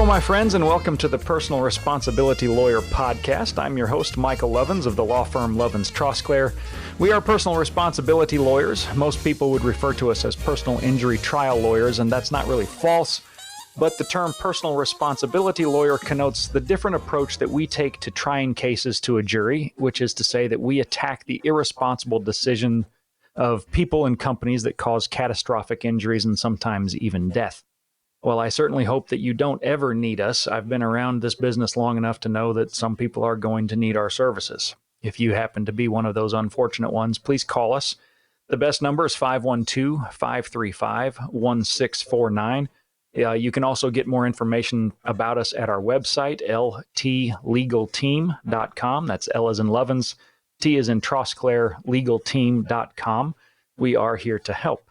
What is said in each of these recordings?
my friends, and welcome to the Personal Responsibility Lawyer Podcast. I'm your host, Michael Lovins of the law firm Lovins Trosclair. We are personal responsibility lawyers. Most people would refer to us as personal injury trial lawyers, and that's not really false. But the term personal responsibility lawyer connotes the different approach that we take to trying cases to a jury, which is to say that we attack the irresponsible decision of people and companies that cause catastrophic injuries and sometimes even death. Well, I certainly hope that you don't ever need us. I've been around this business long enough to know that some people are going to need our services. If you happen to be one of those unfortunate ones, please call us. The best number is 512-535-1649. You can also get more information about us at our website, ltlegalteam.com. That's L as in Lovins, T as in Trosclair, legalteam.com. We are here to help.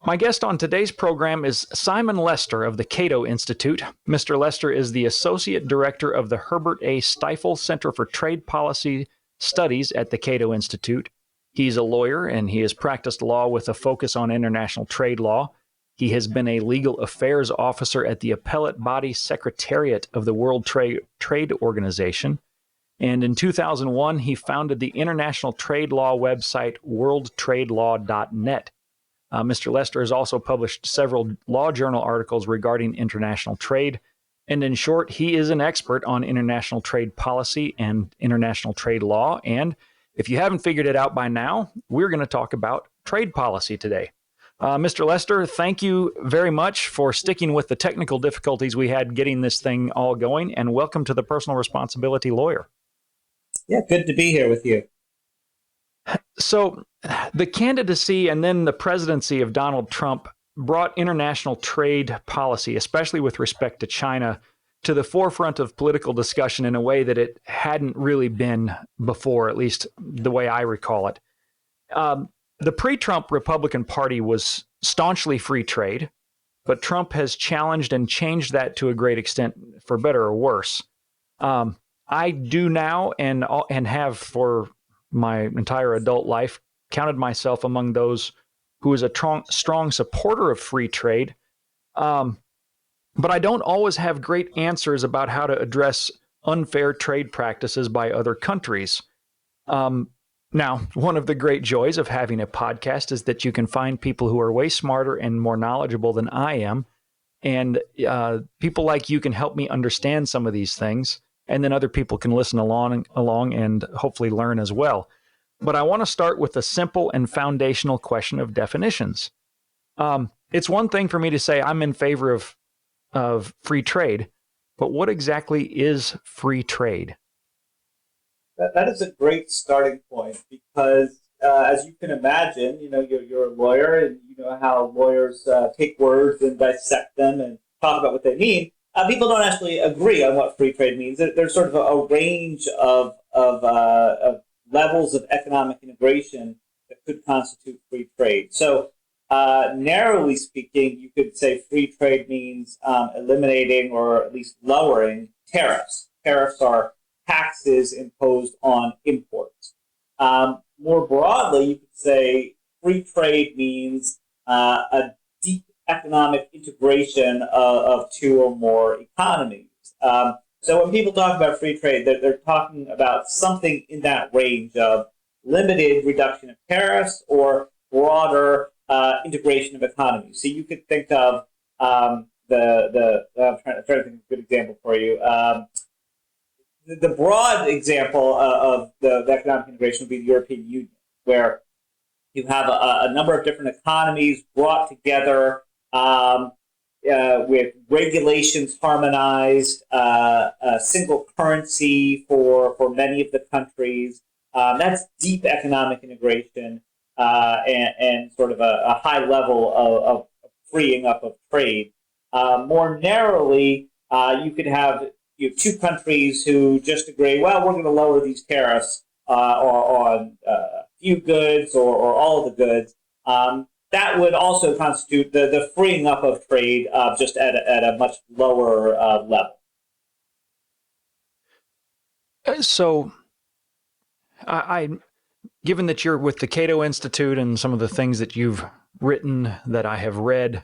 My guest on today's program is Simon Lester of the Cato Institute. Mr. Lester is the Associate Director of the Herbert A. Stifel Center for Trade Policy Studies at the Cato Institute. He's a lawyer, and he has practiced law with a focus on international trade law. He has been a legal affairs officer at the Appellate Body Secretariat of the World Trade Organization. And in 2001, he founded the international trade law website worldtradelaw.net. Mr. Lester has also published several law journal articles regarding international trade. And in short, he is an expert on international trade policy and international trade law. And if you haven't figured it out by now, we're going to talk about trade policy today. Mr. Lester, thank you very much for sticking with the technical difficulties we had getting this thing all going, and welcome to the Personal Responsibility Lawyer. Yeah, good to be here with you. So the candidacy and then the presidency of Donald Trump brought international trade policy, especially with respect to China, to the forefront of political discussion in a way that it hadn't really been before, at least the way I recall it. The pre-Trump Republican Party was staunchly free trade, but Trump has challenged and changed that to a great extent, for better or worse. I do now and have for my entire adult life counted myself among those who is a strong supporter of free trade. But I don't always have great answers about how to address unfair trade practices by other countries. Now, one of the great joys of having a podcast is that you can find people who are way smarter and more knowledgeable than I am. And people like you can help me understand some of these things. And then other people can listen along and hopefully learn as well. But I want to start with a simple and foundational question of definitions. It's one thing for me to say I'm in favor of free trade, but what exactly is free trade? That is a great starting point because, as you can imagine, you're a lawyer and you know how lawyers take words and dissect them and talk about what they mean. People don't actually agree on what free trade means. There's sort of a range of levels of economic integration that could constitute free trade. So, narrowly speaking, you could say free trade means eliminating or at least lowering tariffs. Tariffs are taxes imposed on imports. More broadly, you could say free trade means a deep economic integration of two or more economies. So when people talk about free trade, they're talking about something in that range of limited reduction of tariffs or broader integration of economies. So you could think of I'm trying to think of a good example for you. The broad example of the economic integration would be the European Union, where you have a number of different economies brought together with regulations harmonized, a single currency for many of the countries. That's deep economic integration and sort of a high level of freeing up of trade. More narrowly, you could have two countries who just agree, well, we're going to lower these tariffs on a few goods or all of the goods. That would also constitute the freeing up of trade just at a much lower level. So, given that you're with the Cato Institute and some of the things that you've written that I have read,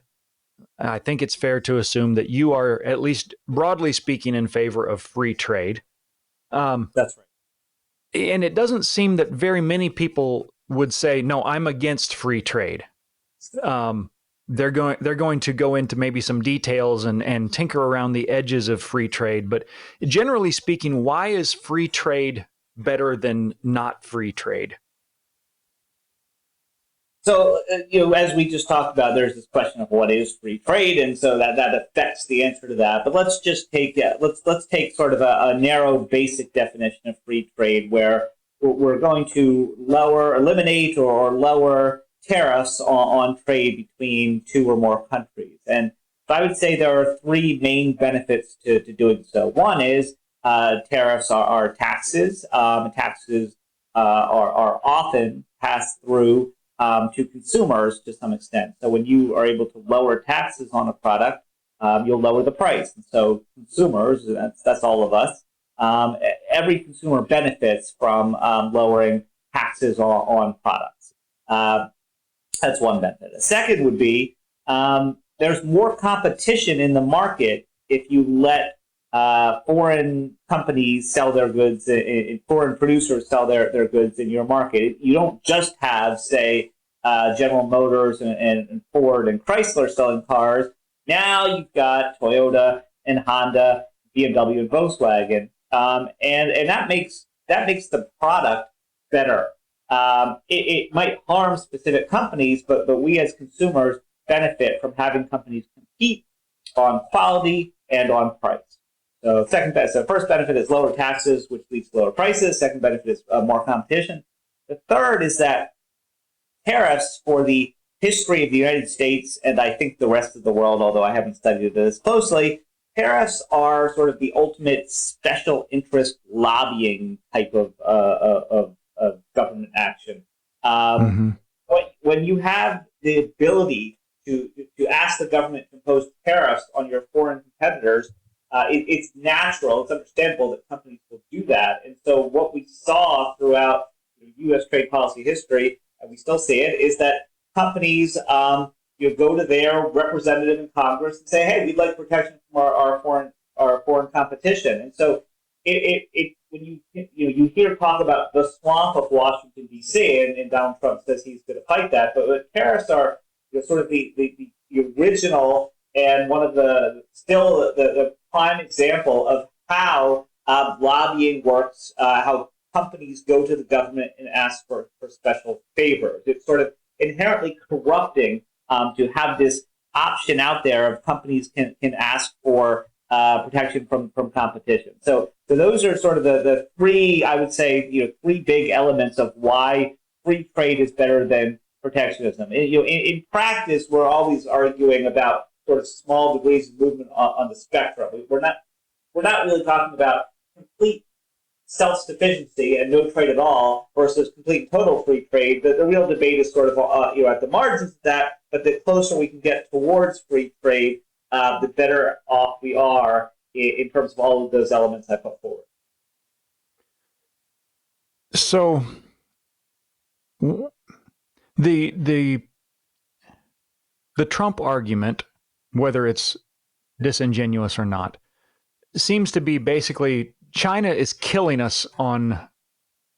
I think it's fair to assume that you are, at least broadly speaking, in favor of free trade. That's right. And it doesn't seem that very many people would say, no, I'm against free trade. They're going to go into maybe some details and tinker around the edges of free trade. But generally speaking, why is free trade better than not free trade? So, as we just talked about, there's this question of what is free trade, and so that affects the answer to that. But let's just take let's take sort of a narrow, basic definition of free trade, where we're going to eliminate or lower tariffs on trade between two or more countries. And I would say there are three main benefits to doing so. One is tariffs are taxes. Taxes are often passed through to consumers to some extent. So when you are able to lower taxes on a product, you'll lower the price. And so consumers, that's all of us, every consumer benefits from lowering taxes on products. That's one benefit. A second would be there's more competition in the market if you let foreign companies sell their goods, foreign producers sell their goods in your market. You don't just have, say, General Motors and Ford and Chrysler selling cars. Now you've got Toyota and Honda, BMW and Volkswagen, and that makes the product better. It might harm specific companies, but we as consumers benefit from having companies compete on quality and on price. So first benefit is lower taxes, which leads to lower prices. Second benefit is more competition. The third is that tariffs, for the history of the United States and I think the rest of the world, although I haven't studied this closely, tariffs are sort of the ultimate special interest lobbying type of government action. When you have the ability to ask the government to impose tariffs on your foreign competitors, it's natural, it's understandable that companies will do that. And so what we saw throughout U.S. trade policy history, and we still see it, is that companies go to their representative in Congress and say, hey, we'd like protection from our foreign competition. And so when you hear talk about the swamp of Washington, D.C., and Donald Trump says he's going to fight that, but tariffs are sort of the original and one of the prime example of how lobbying works, how companies go to the government and ask for special favors. It's sort of inherently corrupting to have this option out there of companies can ask for protection from competition. So those are sort of the three, I would say, three big elements of why free trade is better than protectionism. In practice, we're always arguing about sort of small degrees of movement on the spectrum. We're not really talking about complete self-sufficiency and no trade at all versus complete total free trade. The real debate is sort of at the margins of that, but the closer we can get towards free trade, the better off we are in terms of all of those elements I put forward. So the Trump argument, whether it's disingenuous or not, seems to be basically China is killing us on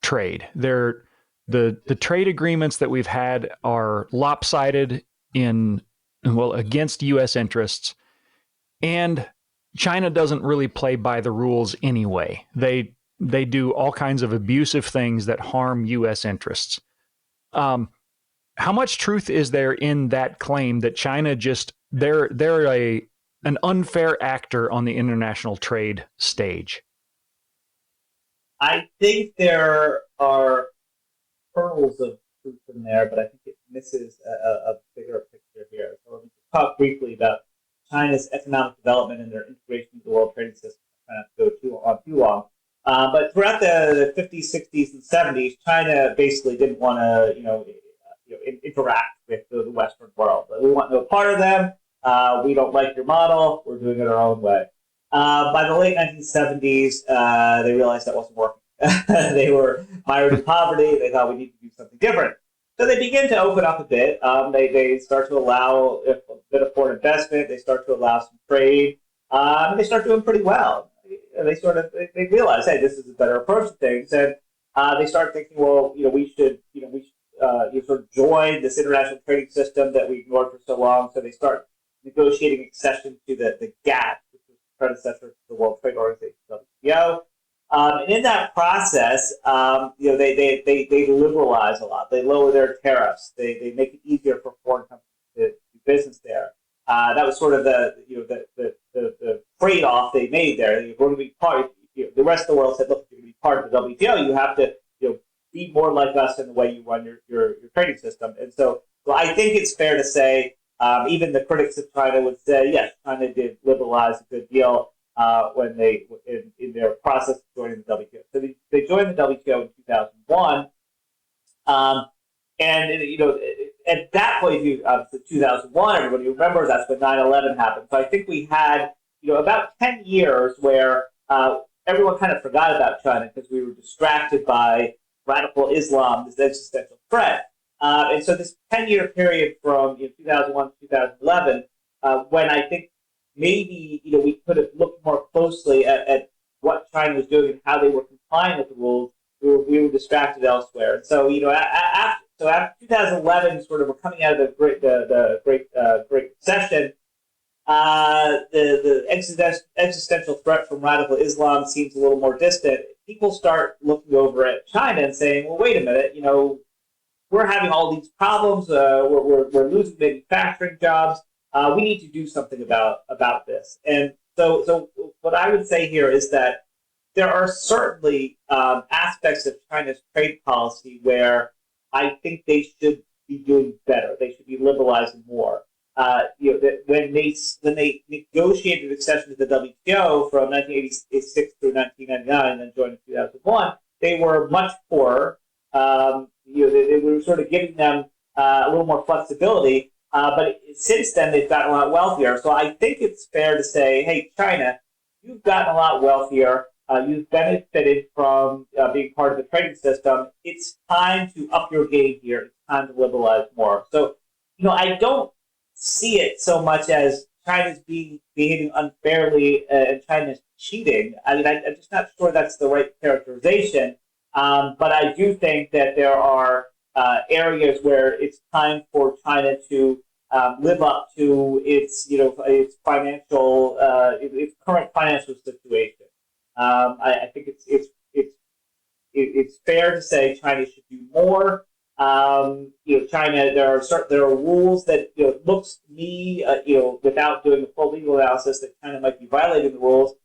trade. The trade agreements that we've had are lopsided against U.S. interests, and China doesn't really play by the rules anyway. They do all kinds of abusive things that harm U.S. interests. How much truth is there in that claim that China they're an unfair actor on the international trade stage? I think there are kernels of truth in there, but I think it misses a bigger picture here. So let me talk briefly about China's economic development and their integration into the world trading system. I'm trying not to go too long. But throughout the 50s, 60s, and 70s, China basically didn't want to, interact with the Western world. We want no part of them. We don't like your model. We're doing it our own way. By the late 1970s, they realized that wasn't working. They were mired in poverty. They thought we need to do something different. So they begin to open up a bit. They start to allow a bit of foreign investment. They start to allow some trade. They start doing pretty well. They realize, hey, this is a better approach to things, and they start thinking, well, we should sort of join this international trading system that we ignored for so long. So they start negotiating accession to the GATT, which was the predecessor to the World Trade Organization, WTO. And in that process, they liberalize a lot. They lower their tariffs. They make it easier for foreign companies to do business there. That was sort of the trade-off they made there. If we're going to be part, the rest of the world said, look, if you're going to be part of the WTO, you have to be more like us in the way you run your trading system. And so I think it's fair to say, even the critics of China would say, yes, China did liberalize a good deal when they in their process of joining the WTO. So they joined the WTO in 2001, and at that point, 2001, everybody remembers that's when 9/11 happened. So I think we had about 10 years where everyone kind of forgot about China because we were distracted by radical Islam, this existential threat. And so this 10-year period from 2001 to 2011, when I think maybe we could have looked more closely at what China was doing and how they were complying with the rules, we were distracted elsewhere. And so after 2011, sort of we're coming out of the Great Recession. The existential threat from radical Islam seems a little more distant. People start looking over at China and saying, well, wait a minute, we're having all these problems. We're losing manufacturing jobs. We need to do something about this. And so what I would say here is that there are certainly aspects of China's trade policy where I think they should be doing better. They should be liberalizing more. When they negotiated accession to the WTO from 1986 through 1999 and then joined in 2001, they were much poorer. They were sort of giving them a little more flexibility. But since then, they've gotten a lot wealthier. So I think it's fair to say, hey, China, you've gotten a lot wealthier. You've benefited from being part of the trading system. It's time to up your game here. It's time to liberalize more. So, I don't see it so much as China's behaving unfairly and China's cheating. I mean, I'm just not sure that's the right characterization. But I do think that there are areas where it's time for China to live up to its current financial situation. I think it's fair to say China should do more. China, there are rules that looks to me, without doing a full legal analysis, that China might be violating the rules.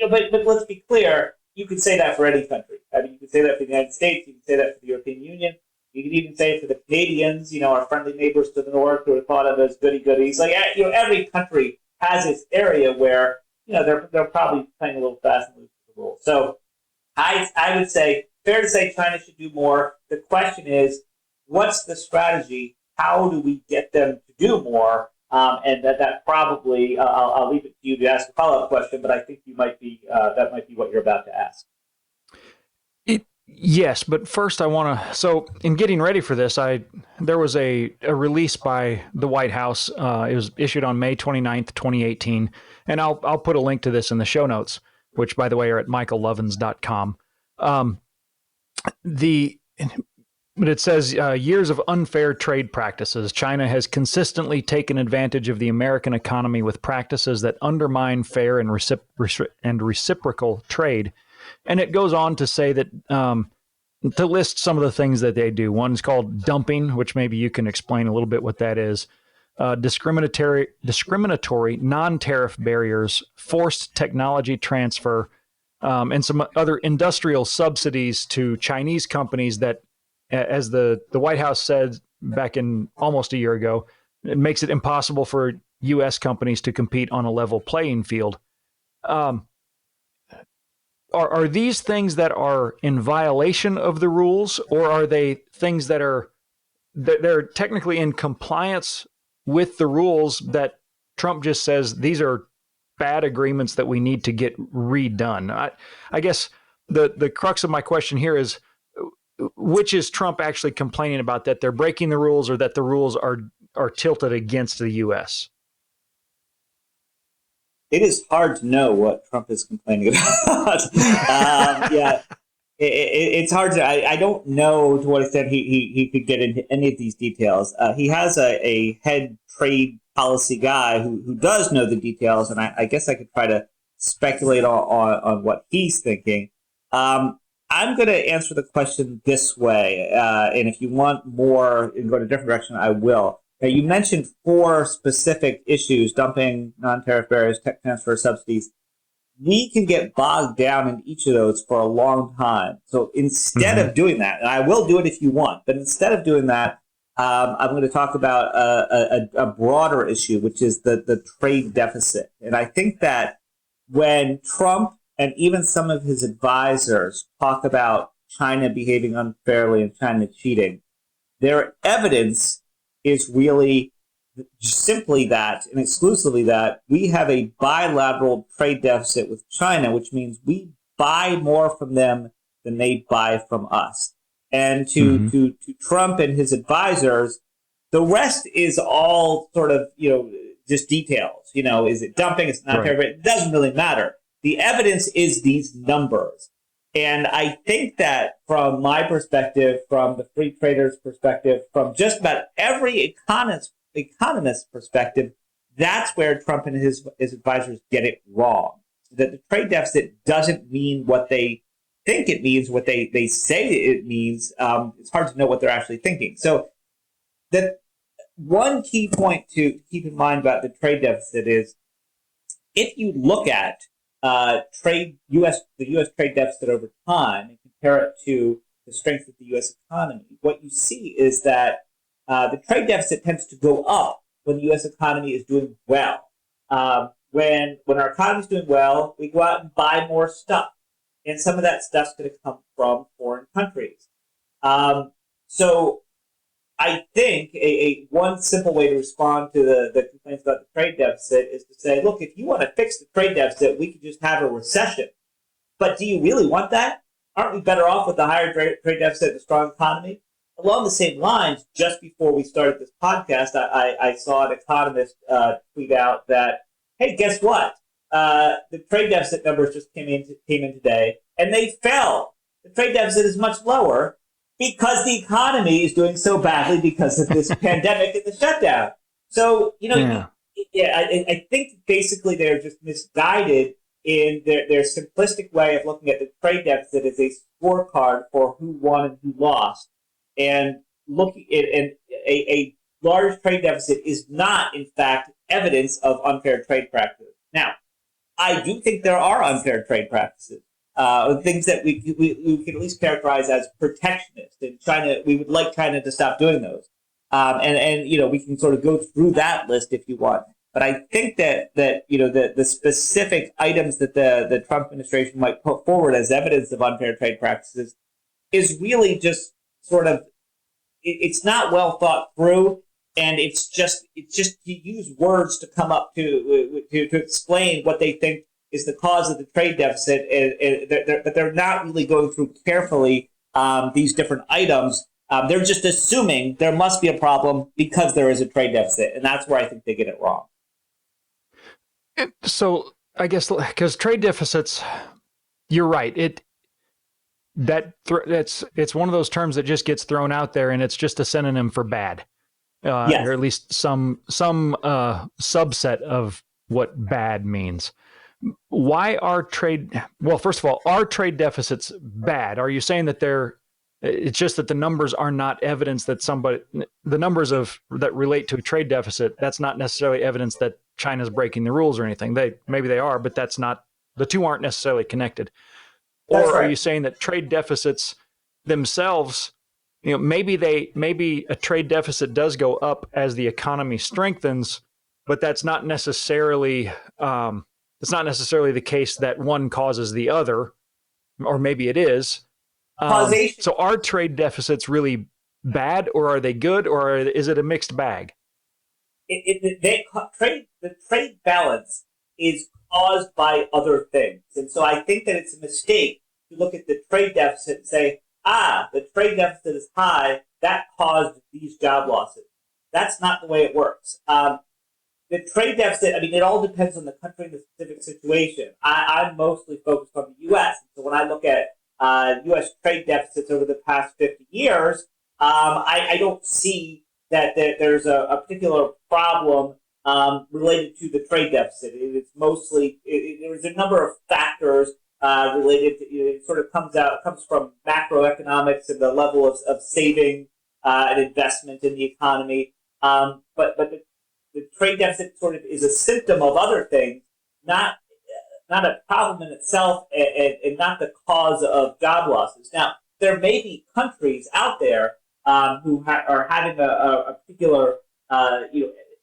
But let's be clear. You could say that for any country. I mean, you could say that for the United States. You could say that for the European Union. You could even say it for the Canadians. Our friendly neighbors to the north who are thought of as goody-goodies. Like every country has its area where they're probably playing a little fast and loose with the rules. So I would say fair to say China should do more. The question is, what's the strategy? How do we get them to do more? And that probably I'll leave it to you to ask a follow-up question, but I think that might be what you're about to ask. Yes, but first I want to. So in getting ready for this, there was a release by the White House. It was issued on May 29th, 2018, and I'll put a link to this in the show notes, which by the way are at michaellovins.com. But it says, years of unfair trade practices. China has consistently taken advantage of the American economy with practices that undermine fair and reciprocal trade. And it goes on to say that, to list some of the things that they do. One's called dumping, which maybe you can explain a little bit what that is. Discriminatory non-tariff barriers, forced technology transfer, and some other industrial subsidies to Chinese companies that, as the White House said back in almost a year ago, it makes it impossible for U.S. companies to compete on a level playing field. Are these things that are in violation of the rules, or are they things that they're technically in compliance with the rules that Trump just says these are bad agreements that we need to get redone? I guess the crux of my question here is, which is Trump actually complaining about, that they're breaking the rules or that the rules are tilted against the U.S.? It is hard to know what Trump is complaining about. Yeah, it's hard to. I don't know to what extent he could get into any of these details. He has a head trade policy guy who does know the details, and I guess I could try to speculate on what he's thinking. I'm going to answer the question this way, and if you want more and go in a different direction, I will. Now, you mentioned 4 specific issues: dumping, non-tariff barriers, tech transfer, subsidies. We can get bogged down in each of those for a long time. So instead of doing that, and I will do it if you want, but instead of doing that, I'm going to talk about a broader issue, which is the trade deficit. And I think that when Trump and even some of his advisors talk about China behaving unfairly and China cheating, their evidence is really simply that, and exclusively that, we have a bilateral trade deficit with China, which means we buy more from them than they buy from us. And to Trump and his advisors, the rest is all sort of, just details. Is it dumping? It's not tariff. It doesn't really matter. The evidence is these numbers. And I think that from my perspective, from the free traders' perspective, from just about every economist's perspective, that's where Trump and his advisors get it wrong. That the trade deficit doesn't mean what they think it means, what they say it means. It's hard to know what they're actually thinking. So the one key point to keep in mind about the trade deficit is, if you look at the U.S. trade deficit over time and compare it to the strength of the U.S. economy, what you see is that the trade deficit tends to go up when the U.S. economy is doing well. When our economy is doing well, we go out and buy more stuff, and some of that stuff's going to come from foreign countries. So I think one simple way to respond to the complaints about the trade deficit is to say, look, if you want to fix the trade deficit, we could just have a recession. But do you really want that? Aren't we better off with the higher trade deficit and a strong economy? Along the same lines, just before we started this podcast, I saw an economist tweet out that, hey, guess what? The trade deficit numbers just came in today, and they fell. The trade deficit is much lower because the economy is doing so badly because of this pandemic and the shutdown. So, I think basically they're just misguided in their simplistic way of looking at the trade deficit as a scorecard for who won and who lost. And a large trade deficit is not, in fact, evidence of unfair trade practices. Now, I do think there are unfair trade practices. Things that we can at least characterize as protectionist. In China, we would like China to stop doing those. And we can sort of go through that list if you want. But I think that the specific items that the Trump administration might put forward as evidence of unfair trade practices is really just sort of, it's not well thought through, and it's just to use words to come up to explain what they think is the cause of the trade deficit, but they're not really going through carefully these different items. They're just assuming there must be a problem because there is a trade deficit, and that's where I think they get it wrong. So I guess because trade deficits, you're right. It's one of those terms that just gets thrown out there, and it's just a synonym for bad, Yes. or at least some subset of what bad means. Why are first of all, are trade deficits bad? Are you saying that it's just that the numbers are not evidence that the numbers that relate to a trade deficit, that's not necessarily evidence that China's breaking the rules or anything. Maybe they are, but the two aren't necessarily connected. That's Or right. are you saying that trade deficits themselves, maybe a trade deficit does go up as the economy strengthens, but that's not necessarily the case that one causes the other, or maybe it is. Causation. So are trade deficits really bad, or are they good, or is it a mixed bag? The trade balance is caused by other things. And so I think that it's a mistake to look at the trade deficit and say, the trade deficit is high, that caused these job losses. That's not the way it works. The trade deficit, I mean, it all depends on the country and the specific situation. I'm mostly focused on the U.S. So when I look at U.S. trade deficits over the past 50 years, I don't see that there's a particular problem related to the trade deficit. It's mostly, there's a number of factors related to, it sort of comes from macroeconomics and the level of saving and investment in the economy. But the trade deficit sort of is a symptom of other things, not a problem in itself, and not the cause of job losses. Now, there may be countries out there who are having a particular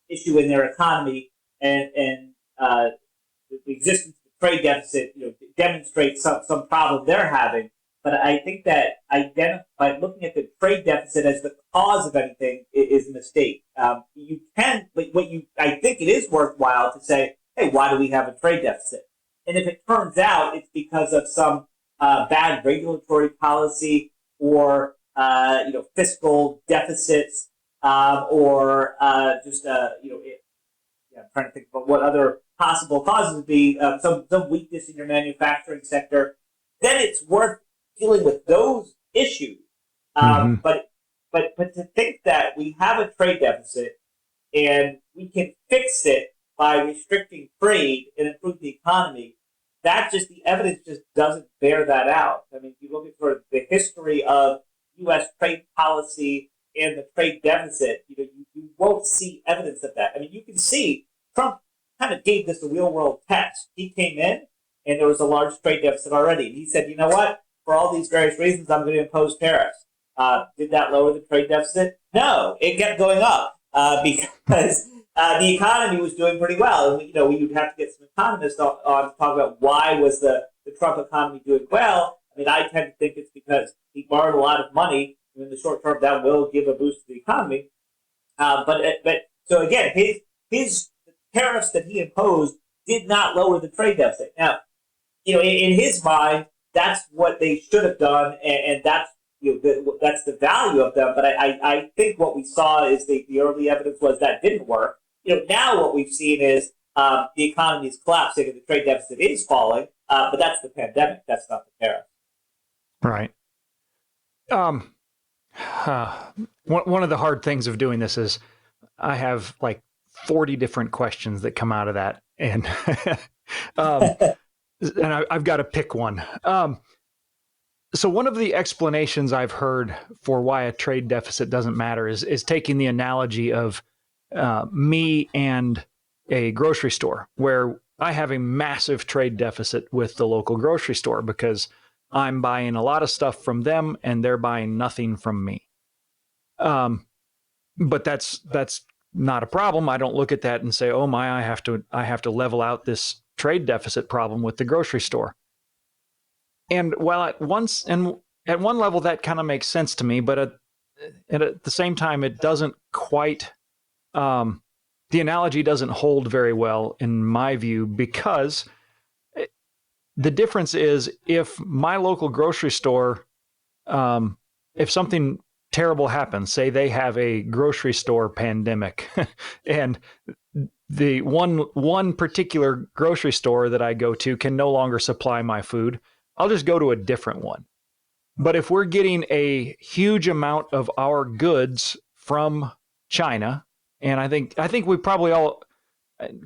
issue in their economy, and the existence of the trade deficit demonstrates some problem they're having. But I think that by looking at the trade deficit as the cause of anything is a mistake. You can, but I think it is worthwhile to say, hey, why do we have a trade deficit? And if it turns out it's because of some bad regulatory policy or fiscal deficits or I'm trying to think about what other possible causes would be, some weakness in your manufacturing sector, then it's worth dealing with those issues. But to think that we have a trade deficit and we can fix it by restricting trade and improve the economy, the evidence just doesn't bear that out. I mean, if you look at sort of the history of U.S. trade policy and the trade deficit, you won't see evidence of that. I mean, you can see Trump kind of gave this a real world test. He came in and there was a large trade deficit already. And he said, you know what? For all these various reasons, I'm going to impose tariffs. Did that lower the trade deficit? No, it kept going up because the economy was doing pretty well. And we would have to get some economists on to talk about why was the Trump economy doing well. I mean, I tend to think it's because he borrowed a lot of money. And in the short term, that will give a boost to the economy. But so again, his tariffs that he imposed did not lower the trade deficit. Now, in his mind, that's what they should have done, and that's that's the value of them. But I think what we saw is the early evidence was that didn't work. Now what we've seen is the economy is collapsing and the trade deficit is falling. But that's the pandemic. That's not the tariff. Right. One of the hard things of doing this is I have like 40 different questions that come out of that, and and I've got to pick one. So one of the explanations I've heard for why a trade deficit doesn't matter is taking the analogy of me and a grocery store, where I have a massive trade deficit with the local grocery store because I'm buying a lot of stuff from them and they're buying nothing from me. But that's not a problem. I don't look at that and say, oh my, I have to level out this trade deficit problem with the grocery store. And while at one level that kind of makes sense to me, but at the same time it doesn't quite. The analogy doesn't hold very well in my view, because the difference is if my local grocery store, if something terrible happens, say they have a grocery store pandemic, and the one particular grocery store that I go to can no longer supply my food, I'll just go to a different one. But if we're getting a huge amount of our goods from China, and I think we probably all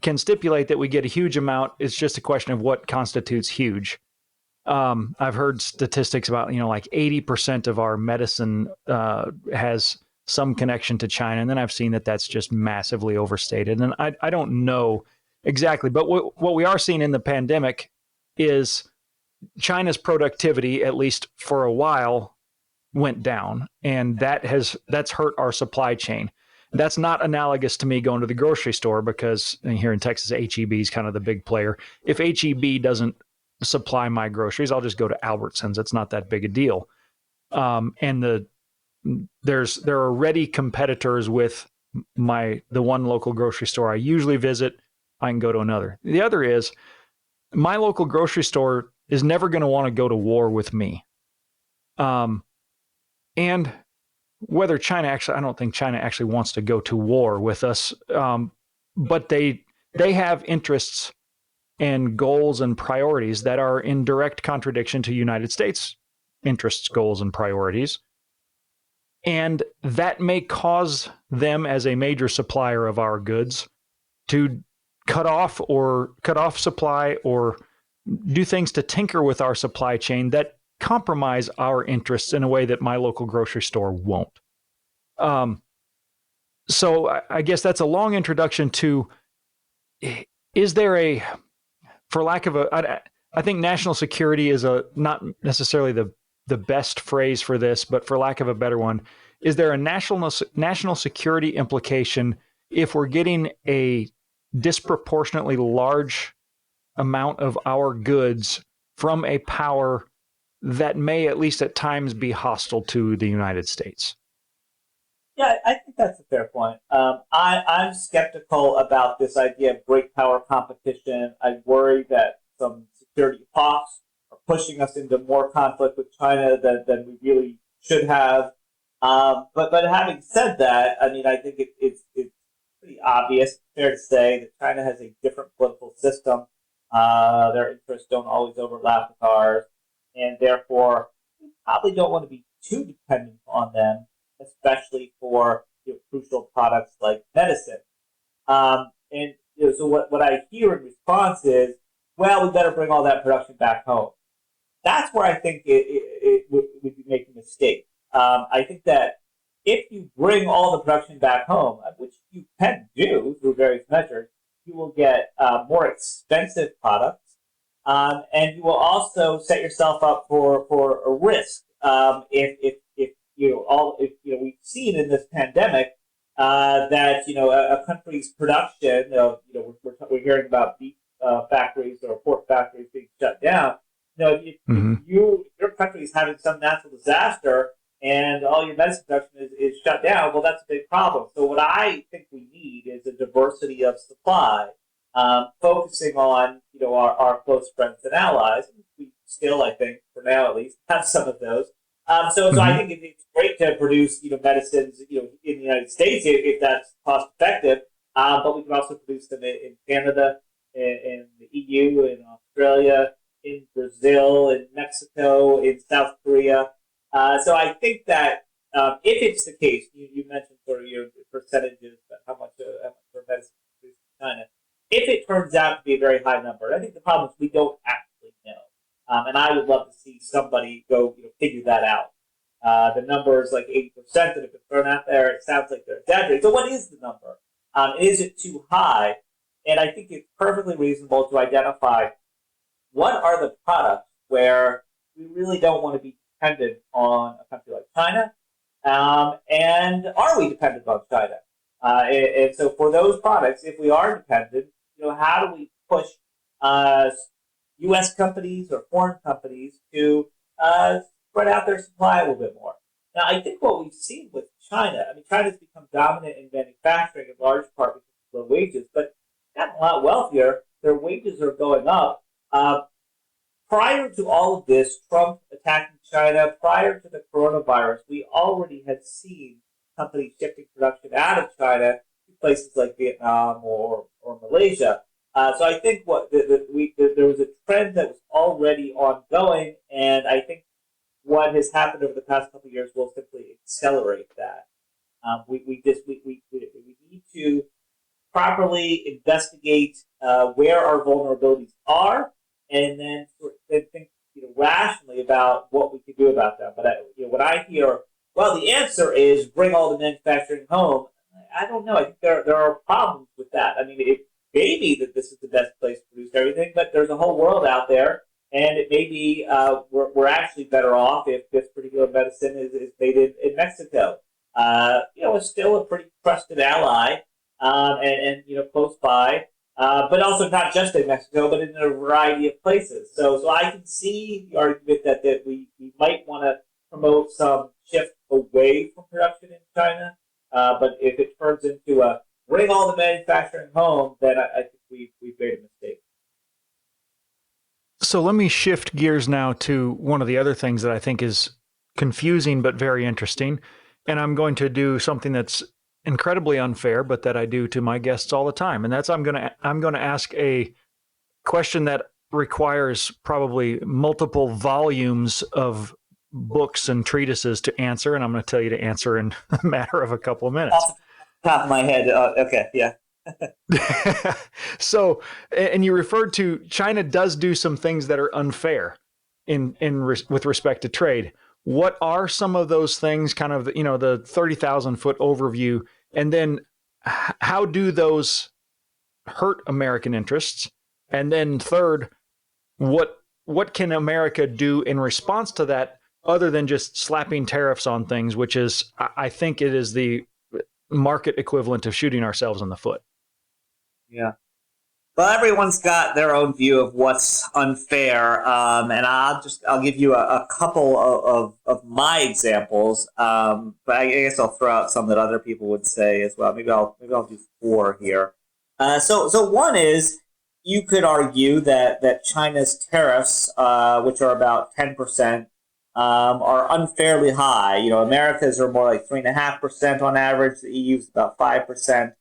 can stipulate that we get a huge amount, it's just a question of what constitutes huge. I've heard statistics about, like 80% of our medicine has some connection to China. And then I've seen that that's just massively overstated. And I don't know exactly. But what we are seeing in the pandemic is China's productivity, at least for a while, went down. And that's hurt our supply chain. That's not analogous to me going to the grocery store, because here in Texas, H-E-B is kind of the big player. If H-E-B doesn't supply my groceries, I'll just go to Albertsons. It's not that big a deal. And there are already competitors with the one local grocery store I usually visit. I can go to another. The other is my local grocery store is never going to want to go to war with me. and whether China actually, I don't think China actually wants to go to war with us, but they have interests and goals and priorities that are in direct contradiction to United States interests, goals, and priorities. And that may cause them, as a major supplier of our goods, to cut off supply or do things to tinker with our supply chain that compromise our interests in a way that my local grocery store won't. So I guess that's a long introduction to, is there a, for lack of a, I think national security is not necessarily the best phrase for this, but for lack of a better one, is there a national security implication if we're getting a disproportionately large amount of our goods from a power that may, at least at times, be hostile to the United States? Yeah, I think that's a fair point. I'm skeptical about this idea of great power competition. I worry that some security hawks are pushing us into more conflict with China than we really should have. But having said that, I mean, I think it's pretty obvious, fair to say, that China has a different political system. Their interests don't always overlap with ours, and therefore we probably don't want to be too dependent on them, especially for crucial products like medicine. So what I hear in response is, well, we better bring all that production back home. That's where I think we'd be making a mistake. I think that if you bring all the production back home, which you can do through various measures, you will get more expensive products, and you will also set yourself up for a risk. If we've seen in this pandemic that a country's production, we're hearing about beef factories or pork factories being shut down. If your country is having some natural disaster and all your medicine production is shut down, well, that's a big problem. So what I think we need is a diversity of supply, focusing on our close friends and allies. We still, I think, for now at least, have some of those. So I think it's great to produce medicines in the United States if that's cost effective, but we can also produce them in Canada, in the EU, in Australia, in Brazil, in Mexico, in South Korea. So I think that if it's the case, you mentioned sort of your percentages, how much for medicine is produced in China. If it turns out to be a very high number, I think the problem is we don't actually know. And I would love to see somebody go figure that out. The number is like 80% that have been thrown out there. It sounds like they're exaggerating. So what is the number? Is it too high? And I think it's perfectly reasonable to identify what are the products where we really don't want to be dependent on a country like China, and are we dependent on China? And so for those products, if we are dependent, how do we push U.S. companies or foreign companies to spread out their supply a little bit more? Now, I think what we've seen with China, China's become dominant in manufacturing in large part because of low wages, but gotten a lot wealthier. Their wages are going up. Prior to all of this, Trump attacking China, prior to the coronavirus, we already had seen companies shifting production out of China to places like Vietnam or Malaysia. So I think there was a trend that was already ongoing, and I think what has happened over the past couple of years will simply accelerate that. We need to properly investigate where our vulnerabilities are, and then think rationally about what we could do about them. But when I hear, well, the answer is bring all the manufacturing home, I don't know. I think there are problems with that. It may be that this is the best place to produce everything, but there's a whole world out there, and it may be we're actually better off if this particular medicine is made in Mexico. It's still a pretty trusted ally, and close by. But also not just in Mexico, but in a variety of places. So I can see the argument that we might want to promote some shift away from production in China. But if it turns into a bring all the manufacturing home, then I think we've made a mistake. So let me shift gears now to one of the other things that I think is confusing but very interesting. And I'm going to do something that's incredibly unfair, but that I do to my guests all the time. And that's I'm going to ask a question that requires probably multiple volumes of books and treatises to answer, and I'm going to tell you to answer in a matter of a couple of minutes. Off the top of my head, okay, yeah. So, and you referred to China does do some things that are unfair with respect to trade. What are some of those things? Kind of, the 30,000-foot overview, and then how do those hurt American interests? And then third, what can America do in response to that, other than just slapping tariffs on things, which is, I think, it is the market equivalent of shooting ourselves in the foot. Yeah. Well, everyone's got their own view of what's unfair, and I'll give you a couple of my examples, but I guess I'll throw out some that other people would say as well. Maybe I'll do four here. So one is, you could argue that China's tariffs, which are about 10%, are unfairly high. America's are more like 3.5% on average. The EU's about 5%.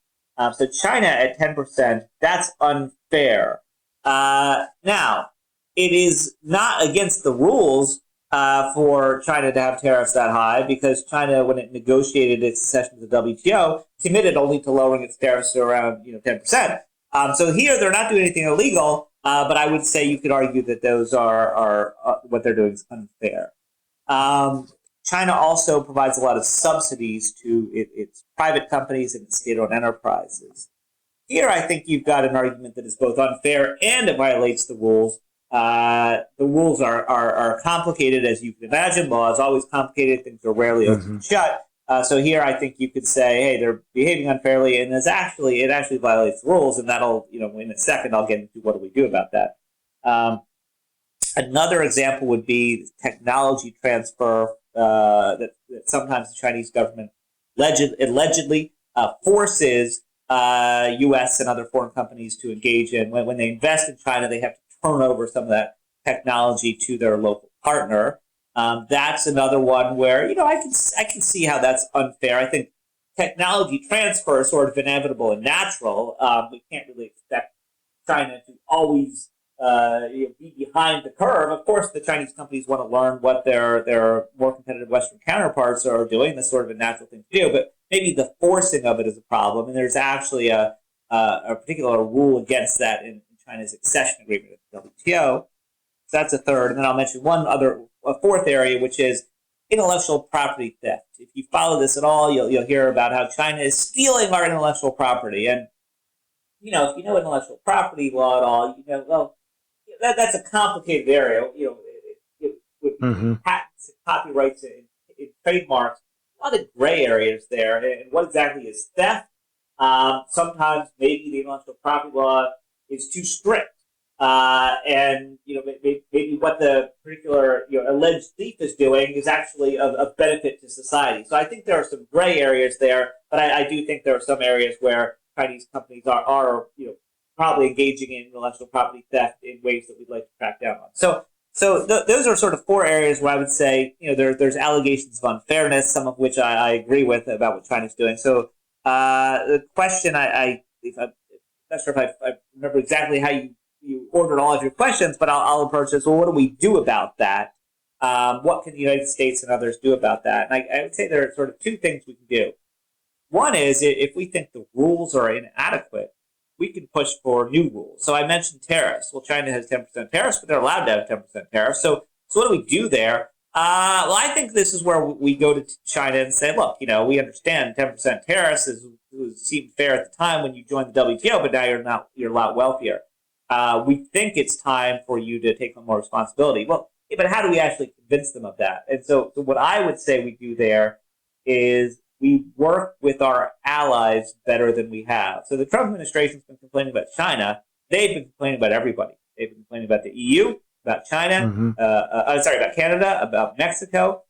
So China at 10%, that's unfair. Now, it is not against the rules for China to have tariffs that high, because China, when it negotiated its accession to the WTO, committed only to lowering its tariffs to around 10%. So here they're not doing anything illegal, but I would say you could argue that those are what they're doing is unfair. China also provides a lot of subsidies to its private companies and its state-owned enterprises. Here, I think you've got an argument that is both unfair and it violates the rules. The rules are complicated, as you can imagine. Law is always complicated. Things are rarely open and shut. So here, I think you could say, hey, they're behaving unfairly, and it actually violates the rules. And that'll, in a second, I'll get into what do we do about that. Another example would be technology transfer that sometimes the Chinese government allegedly forces U.S. and other foreign companies to engage in. When they invest in China, they have to turn over some of that technology to their local partner. That's another one where I can see how that's unfair. I think technology transfer is sort of inevitable and natural. We can't really expect China to always be behind the curve. Of course, the Chinese companies want to learn what their more competitive Western counterparts are doing. That's sort of a natural thing to do. But maybe the forcing of it is a problem, and there's actually a particular rule against that in China's accession agreement with the WTO. So that's a third. And then I'll mention a fourth area, which is intellectual property theft. If you follow this at all, you'll hear about how China is stealing our intellectual property. And if you know intellectual property law at all, that's a complicated area. With patents and copyrights and trademarks, a lot of gray areas there. And what exactly is theft? Sometimes maybe the intellectual property law is too strict. And maybe what the particular alleged thief is doing is actually of benefit to society. So I think there are some gray areas there, but I do think there are some areas where Chinese companies are probably engaging in intellectual property theft in ways that we'd like to crack down on. So those are sort of four areas where I would say there's allegations of unfairness, some of which I agree with about what China's doing. So the question I'm not sure if I remember exactly how you ordered all of your questions, but I'll approach this. Well, what do we do about that? What can the United States and others do about that? And I would say there are sort of two things we can do. One is, if we think the rules are inadequate, we can push for new rules. So I mentioned tariffs. Well, China has 10% tariffs, but they're allowed to have 10% tariffs. So what do we do there? Well, I think this is where we go to China and say, look, we understand 10% tariffs seemed fair at the time when you joined the WTO, but now you're a lot wealthier. We think it's time for you to take on more responsibility. Well, but how do we actually convince them of that? And so what I would say we do there is we work with our allies better than we have. So the Trump administration's been complaining about China. They've been complaining about everybody. They've been complaining about the EU, about China, about Canada, about Mexico.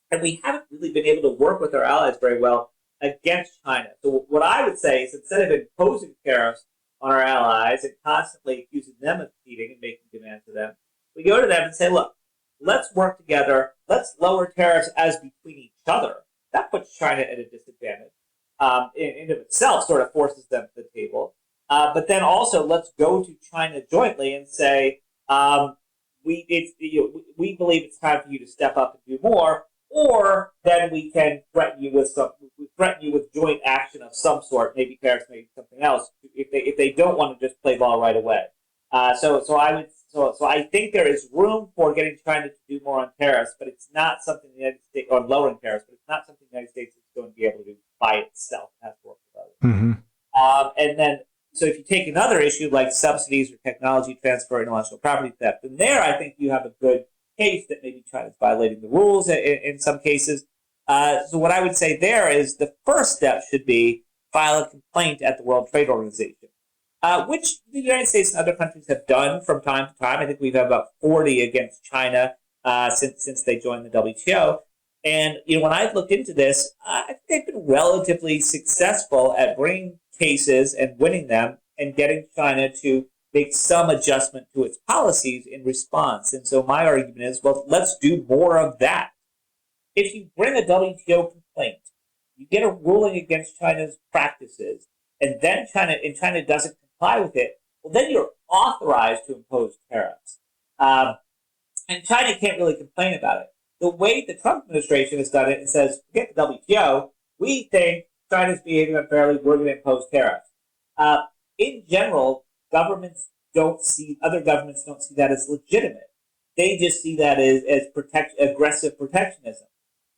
And we haven't really been able to work with our allies very well against China. So what I would say is, instead of imposing tariffs on our allies and constantly accusing them of cheating and making demands of them, we go to them and say, look, let's work together let's lower tariffs as between each other. That puts China at a disadvantage. In of itself, sort of forces them to the table. But then also, let's go to China jointly and say, we believe it's time for you to step up and do more, or then we can threaten you with joint action of some sort, maybe tariffs, maybe something else, if they don't want to just play ball right away. So I think there is room for getting China to do more on tariffs, but it's not something the United States, on lowering tariffs, but it's not something the United States is going to be able to do by itself. It has to work with others. And then, so if you take another issue like subsidies or technology transfer, intellectual property theft, then there I think you have a good case that maybe China's violating the rules in some cases. So what I would say there is the first step should be file a complaint at the World Trade Organization, which the United States and other countries have done from time to time. I think we've had about 40 against China since they joined the WTO. And when I've looked into this, I think they've been relatively successful at bringing cases and winning them and getting China to make some adjustment to its policies in response. And so my argument is, well, let's do more of that. If you bring a WTO complaint, you get a ruling against China's practices, and then China doesn't comply with it, well, then you're authorized to impose tariffs. And China can't really complain about it. The way the Trump administration has done it and says, forget the WTO, we think China's behaving unfairly, we're going to impose tariffs. In general, other governments don't see that as legitimate. They just see that as aggressive protectionism.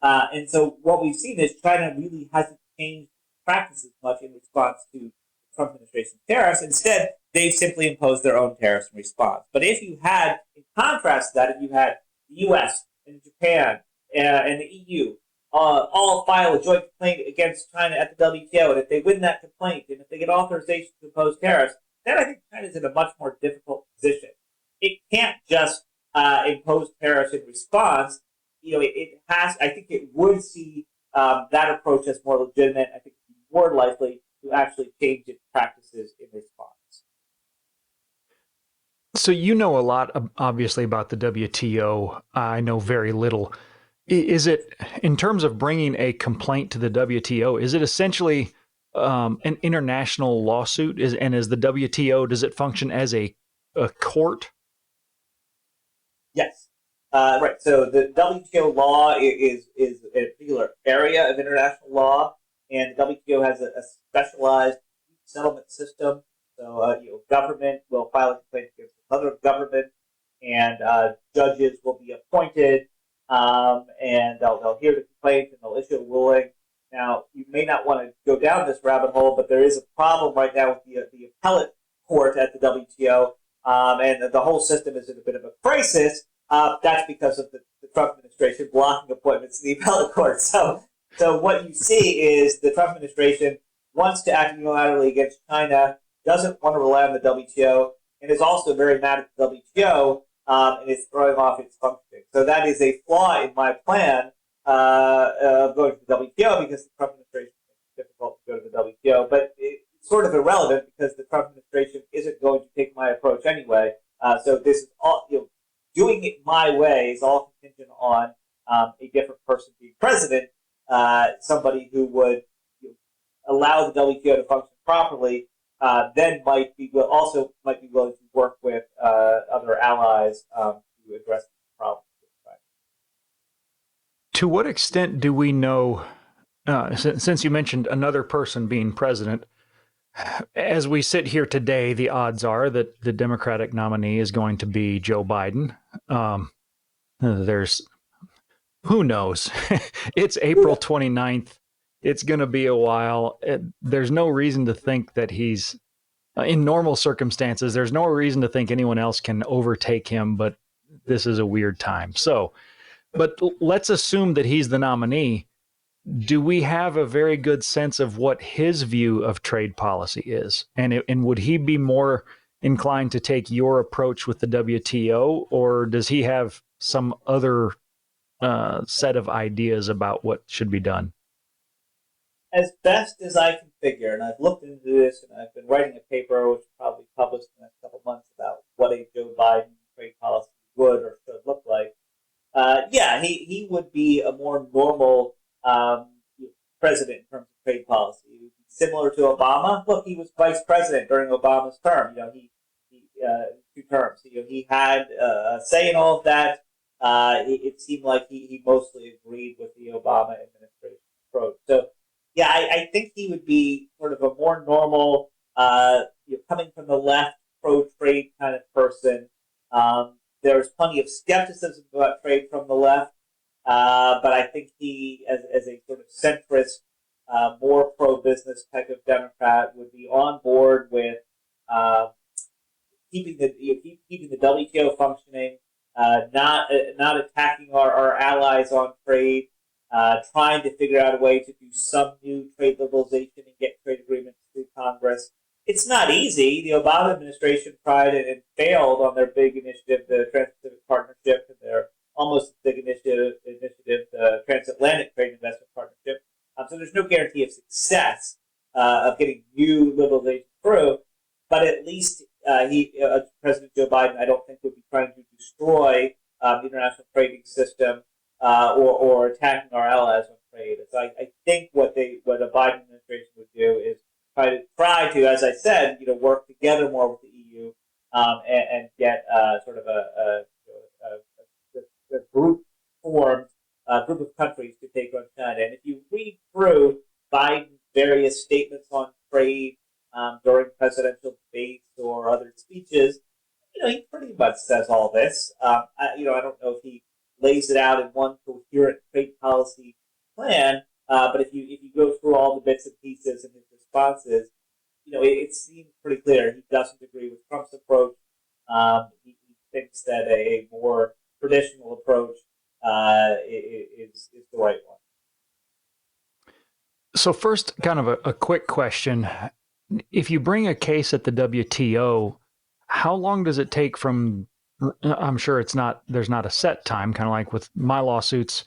And so what we've seen is China really hasn't changed practices much in response to the Trump administration's tariffs. Instead, they've simply imposed their own tariffs in response. But if you had, in contrast to that, if you had the U.S., and Japan and the EU all file a joint complaint against China at the WTO, and if they win that complaint, and if they get authorization to impose tariffs, then I think China's in a much more difficult position. It can't just impose tariffs in response. It has. I think it would see that approach as more legitimate. I think it's more likely to actually change its practices in response. So you know a lot, obviously, about the WTO. I know very little. Is it, in terms of bringing a complaint to the WTO, is it essentially an international lawsuit? And is the WTO, does it function as a court? Yes. Right. So the WTO law is a particular area of international law, and the WTO has a specialized settlement system. So, government will file a complaint against another government, and judges will be appointed, and they'll hear the complaint and they'll issue a ruling. Now, you may not want to go down this rabbit hole, but there is a problem right now with the appellate court at the WTO, and the whole system is in a bit of a crisis. That's because of the Trump administration blocking appointments to the appellate court. So what you see is the Trump administration wants to act unilaterally against China, doesn't want to rely on the WTO, and is also very mad at the WTO, and is throwing off its functioning. So that is a flaw in my plan of going to the WTO, because the Trump administration makes it difficult to go to the WTO. But it's sort of irrelevant because the Trump administration isn't going to take my approach anyway. So this is all, doing it my way is all contingent on a different person being president, somebody who would allow the WTO to function properly. Then might be willing to work with other allies to address the problem. To what extent do we know, since you mentioned another person being president, as we sit here today, the odds are that the Democratic nominee is going to be Joe Biden. Who knows? It's April 29th. It's going to be a while. There's no reason to think that he's, in normal circumstances, there's no reason to think anyone else can overtake him, but this is a weird time. So, but let's assume that he's the nominee. Do we have a very good sense of what his view of trade policy is? And would he be more inclined to take your approach with the WTO, or does he have some other set of ideas about what should be done? As best as I can figure, and I've looked into this, and I've been writing a paper, which will probably be published in the next couple of months, about what a Joe Biden trade policy would or should look like. yeah, he would be a more normal president in terms of trade policy. He would be similar to Obama. Look, he was vice president during Obama's term. He 2 terms. He had a say in all of that. It seemed like he mostly agreed with the Obama administration approach. So, yeah, I think he would be sort of a more normal, coming from the left, pro-trade kind of person. There's plenty of skepticism about trade from the left, but I think he, as a sort of centrist, more pro-business type of Democrat, would be on board with keeping the WTO functioning, not attacking our allies on trade, trying to figure out a way to do some new trade liberalization and get trade agreements through Congress. It's not easy. The Obama administration tried and failed on their big initiative, the Trans-Pacific Partnership, and their almost big initiative, the Transatlantic Trade and Investment Partnership. So there's no guarantee of success of getting new liberalization through, but at least President Joe Biden, I don't think, would be trying to destroy the international trading system or attacking our allies on trade. So I think what a Biden administration would do is try to, as I said, work together more with the EU and get sort of a group formed, group of countries to take on China. And if you read through Biden's various statements on trade during presidential debates or other speeches, he pretty much says all this. I don't know if he lays it out in one coherent trade policy plan, but if you go through all the bits and pieces and his responses, it seems pretty clear he doesn't agree with Trump's approach. He thinks that a more traditional approach is the right one. So first, kind of a quick question. If you bring a case at the WTO, how long does it take from, I'm sure there's not a set time, kind of like with my lawsuits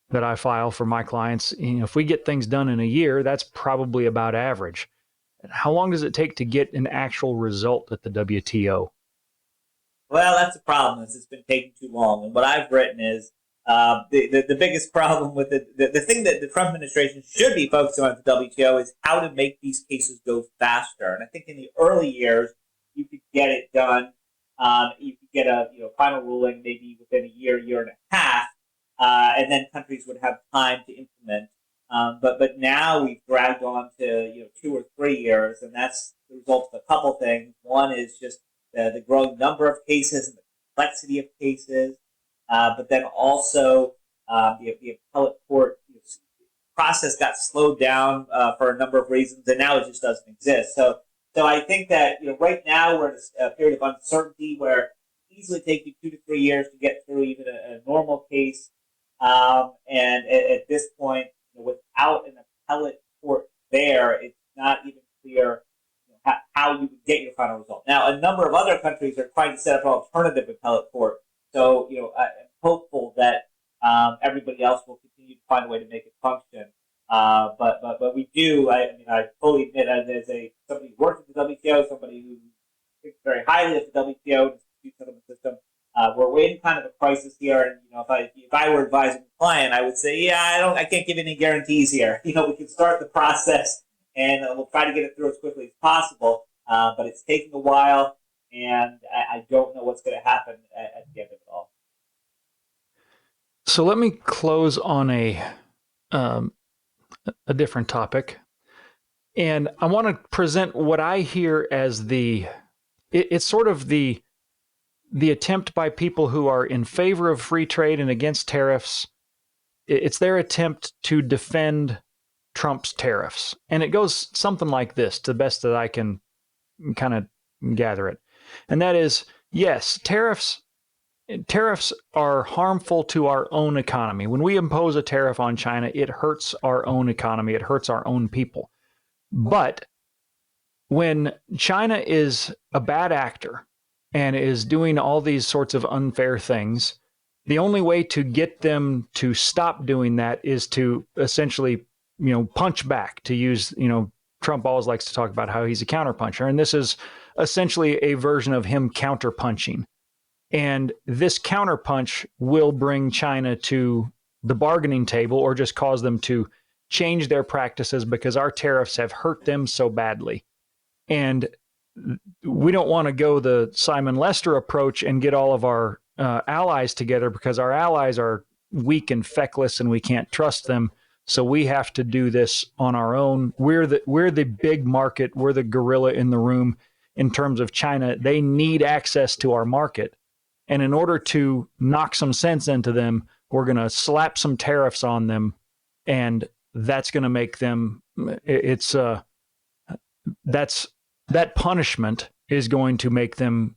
that I file for my clients. If we get things done in a year, that's probably about average. How long does it take to get an actual result at the WTO? Well, that's the problem. It's been taking too long. And what I've written is the biggest problem with the thing that the Trump administration should be focusing on at the WTO is how to make these cases go faster. And I think in the early years, you could get it done. You could get a final ruling maybe within a year and a half, and then countries would have time to implement. But now we've dragged on to 2 or 3 years, and that's the result of a couple things. One is just the growing number of cases and the complexity of cases, but then also the appellate court process got slowed down for a number of reasons, and now it just doesn't exist. So I think that right now we're in a period of uncertainty where it easily take you 2 to 3 years to get through even a normal case, and at this point, without an appellate court there, it's not even clear how you would get your final result. Now, a number of other countries are trying to set up an alternative appellate court. So, I'm hopeful that everybody else will continue to find a way to make it function. But we do. I fully admit, as somebody who works at the WTO, somebody who thinks very highly of the WTO, the dispute settlement system. We're in kind of a crisis here, and if I were advising a client, I would say, I can't give any guarantees here. We can start the process, and we'll try to get it through as quickly as possible. But it's taking a while, and I don't know what's going to happen at the end of it all. So let me close on a different topic, and I want to present what I hear as it's sort of the attempt by people who are in favor of free trade and against tariffs. It's their attempt to defend Trump's tariffs. And it goes something like this, to the best that I can kind of gather it. And that is, yes, tariffs are harmful to our own economy. When we impose a tariff on China, it hurts our own economy. It hurts our own people. But when China is a bad actor and is doing all these sorts of unfair things, the only way to get them to stop doing that is to essentially, punch back, to use, Trump always likes to talk about how he's a counterpuncher. And this is essentially a version of him counterpunching. And this counterpunch will bring China to the bargaining table or just cause them to change their practices because our tariffs have hurt them so badly. And we don't want to go the Simon Lester approach and get all of our allies together because our allies are weak and feckless and we can't trust them. So we have to do this on our own. We're the big market. We're the gorilla in the room in terms of China. They need access to our market. And in order to knock some sense into them, we're going to slap some tariffs on them. And that's going to make them, that punishment is going to make them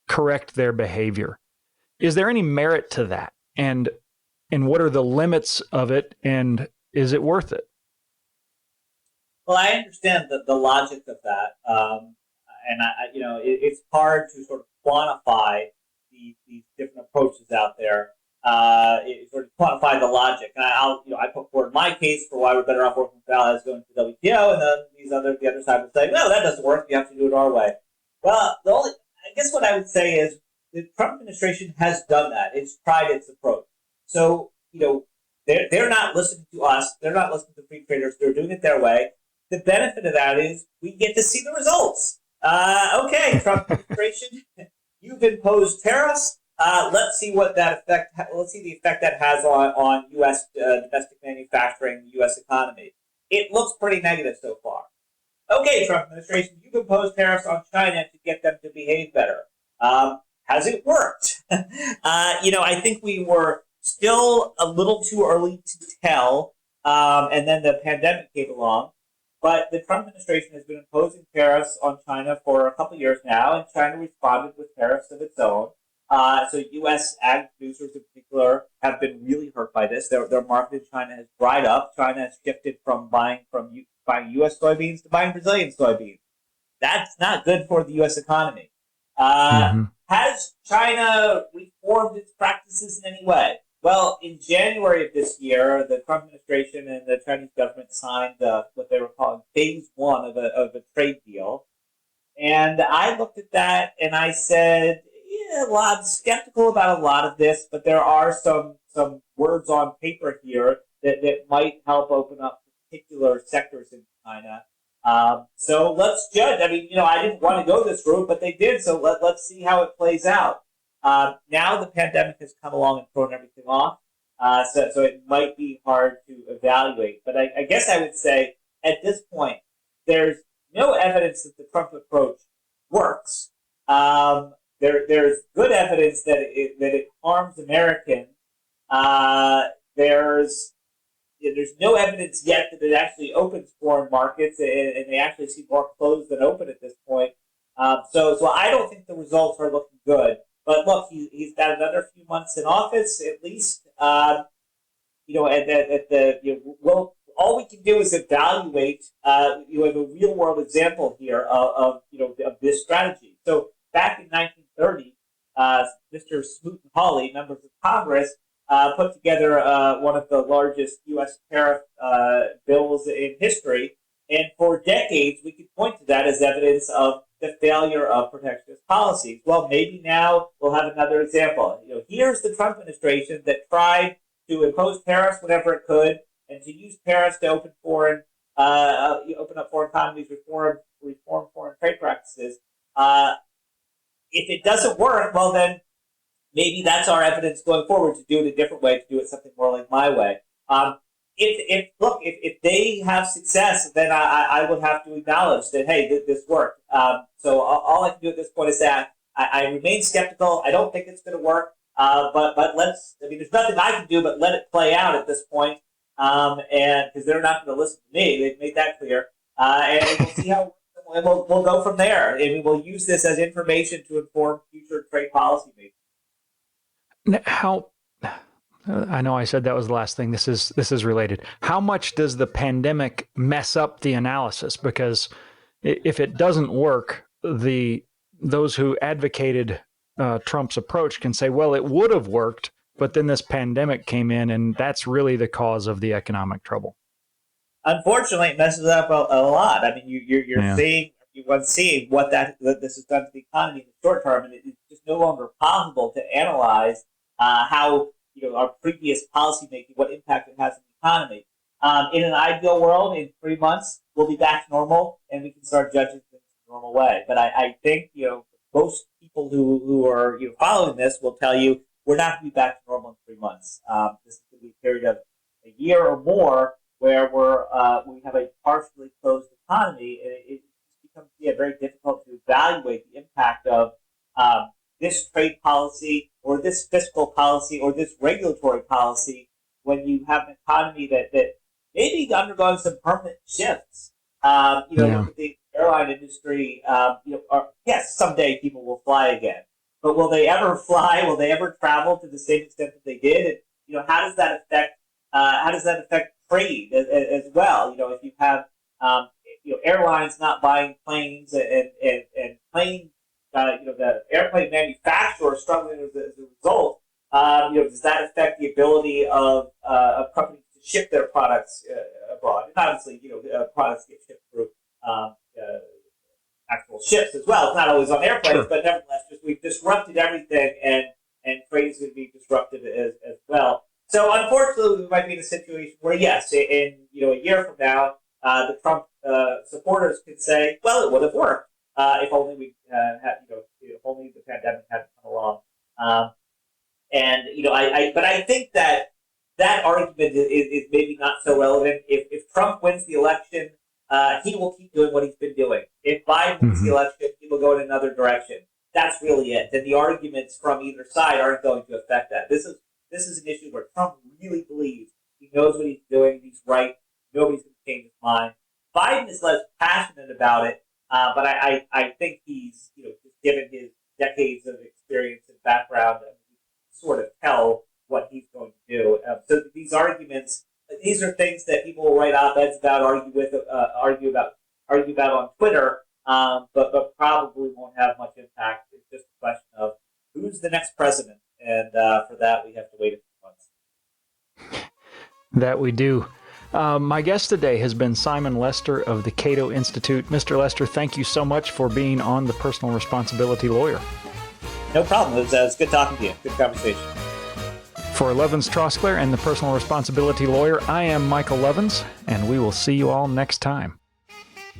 correct their behavior. Is there any merit to that? And what are the limits of it? And is it worth it? Well, I understand the logic of that. And it's hard to sort of quantify these different approaches out there. Sort of quantify the logic. And I put forward my case for why we're better off working with allies going to the WTO, and then the other side would say, no, that doesn't work. You have to do it our way. Well, I guess what I would say is the Trump administration has done that. It's tried its approach. So, they're not listening to us. They're not listening to free traders. They're doing it their way. The benefit of that is we get to see the results. Okay, Trump administration, you've imposed tariffs. Let's see what that effect. Let's see the effect that has on U.S. Domestic manufacturing, the U.S. economy. It looks pretty negative so far. Okay, Trump administration, you've imposed tariffs on China to get them to behave better. Has it worked? I think we were still a little too early to tell, and then the pandemic came along. But the Trump administration has been imposing tariffs on China for a couple of years now, and China responded with tariffs of its own. So U.S. ag producers in particular have been really hurt by this. Their market in China has dried up. China has shifted from buying U.S. soybeans to buying Brazilian soybeans. That's not good for the U.S. economy. Has China reformed its practices in any way? Well, in January of this year, the Trump administration and the Chinese government signed what they were calling phase one of a trade deal. And I looked at that and I said, I'm skeptical about a lot of this, but there are some words on paper here that might help open up particular sectors in China. So let's judge. I mean, I didn't want to go this route, but they did. So let's see how it plays out. Now the pandemic has come along and thrown everything off. So it might be hard to evaluate. But I guess I would say at this point, there's no evidence that the Trump approach works. There's good evidence that it harms Americans. There's no evidence yet that it actually opens foreign markets, and they actually seem more closed than open at this point. So I don't think the results are looking good. But look, he's got another few months in office at least. All we can do is evaluate. You have a real world example here of this strategy. So back in 1930, Mr. Smoot and Hawley, members of Congress, put together one of the largest U.S. tariff bills in history. And for decades, we could point to that as evidence of the failure of protectionist policies. Well, maybe now we'll have another example. Here's the Trump administration that tried to impose tariffs whenever it could, and to use tariffs to open up foreign economies, reform foreign trade practices. If it doesn't work, well then maybe that's our evidence going forward to do it a different way, to do it something more like my way. If they have success, then I would have to acknowledge that, hey, this worked. So all I can do at this point is that I remain skeptical. I don't think it's going to work. But there's nothing I can do but let it play out at this point. And because they're not going to listen to me, they've made that clear. And we'll see how. And we'll go from there. And we'll use this as information to inform future trade policy making. How? I know I said that was the last thing. This is related. How much does the pandemic mess up the analysis? Because if it doesn't work, those who advocated Trump's approach can say, well, it would have worked, but then this pandemic came in, and that's really the cause of the economic trouble. Unfortunately, it messes up a lot. I mean, you're seeing what this has done to the economy in the short term, and it's just no longer possible to analyze how our previous policymaking, what impact it has on the economy. In an ideal world, in 3 months, we'll be back to normal, and we can start judging things in a normal way. But I think most people who are following this will tell you we're not going to be back to normal in 3 months. This is going to be a period of a year or more where we have a partially closed economy, and it becomes very difficult to evaluate the impact of this trade policy or this fiscal policy or this regulatory policy when you have an economy that maybe undergoing some permanent shifts. Look at the airline industry. Yes, someday people will fly again, but will they ever fly? Will they ever travel to the same extent that they did? And how does that affect trade as well? If you have airlines not buying planes and plane the airplane manufacturer struggling as a result, does that affect the ability of companies to ship their products abroad? And obviously, products get shipped through actual ships as well. It's not always on airplanes, sure. But nevertheless, we've disrupted everything, and trade is going to be disrupted as well. So unfortunately, we might be in a situation where, yes, in a year from now, the Trump supporters could say, well, it would have worked if only we had, if only the pandemic hadn't come along. But I think that argument is maybe not so relevant. If Trump wins the election, he will keep doing what he's been doing. If Biden wins the election, he will go in another direction. That's really it. And the arguments from either side aren't going to affect that. This is an issue where Trump really believes he knows what he's doing. He's right. Nobody's going to change his mind. Biden is less passionate about it, but I think he's given his decades of experience and background, sort of tell what he's going to do. So these arguments, these are things that people will write op-eds about, argue about on Twitter, but probably won't have much impact. It's just a question of who's the next president, and for that we have to wait a few months. That we do. My guest today has been Simon Lester of the Cato Institute. Mr. Lester, thank you so much for being on The Personal Responsibility Lawyer. No problem. It was good talking to you. Good conversation. For Levins Trosclair and The Personal Responsibility Lawyer, I am Michael Levins, and we will see you all next time.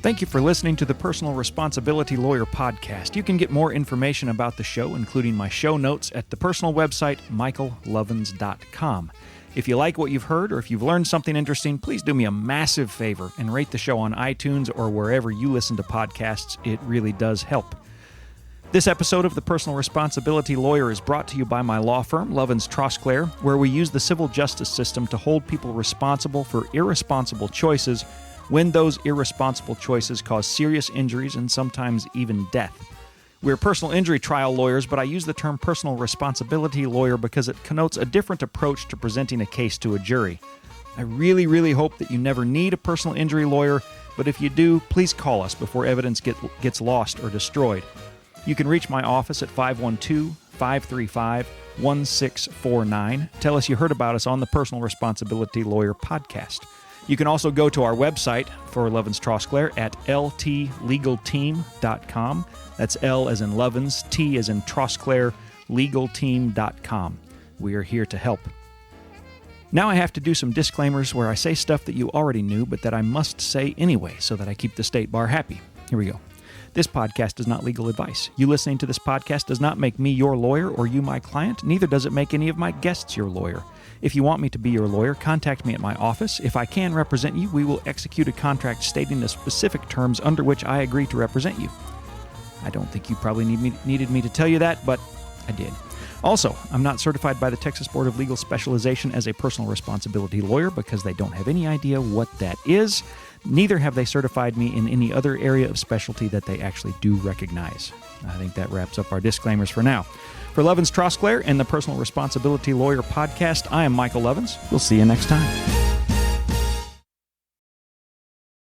Thank you for listening to the Personal Responsibility Lawyer podcast. You can get more information about the show, including my show notes, at the personal website, michaellevins.com. If you like what you've heard, or if you've learned something interesting, please do me a massive favor and rate the show on iTunes or wherever you listen to podcasts. It really does help. This episode of The Personal Responsibility Lawyer is brought to you by my law firm, Levins Trosclair, where we use the civil justice system to hold people responsible for irresponsible choices when those irresponsible choices cause serious injuries and sometimes even death. We're personal injury trial lawyers, but I use the term personal responsibility lawyer because it connotes a different approach to presenting a case to a jury. I really, really hope that you never need a personal injury lawyer, but if you do, please call us before evidence gets lost or destroyed. You can reach my office at 512-535-1649. Tell us you heard about us on the Personal Responsibility Lawyer podcast. You can also go to our website for Levins Trosclair at ltlegalteam.com. That's L as in Levins, T as in Trosclair, legalteam.com. We are here to help. Now I have to do some disclaimers where I say stuff that you already knew, but that I must say anyway so that I keep the state bar happy. Here we go. This podcast is not legal advice. You listening to this podcast does not make me your lawyer or you my client. Neither does it make any of my guests your lawyer. If you want me to be your lawyer, contact me at my office. If I can represent you, we will execute a contract stating the specific terms under which I agree to represent you. I don't think you probably needed me to tell you that, but I did. Also, I'm not certified by the Texas Board of Legal Specialization as a personal responsibility lawyer because they don't have any idea what that is. Neither have they certified me in any other area of specialty that they actually do recognize. I think that wraps up our disclaimers for now. For Levins Trosclair and the Personal Responsibility Lawyer podcast, I am Michael Levins. We'll see you next time.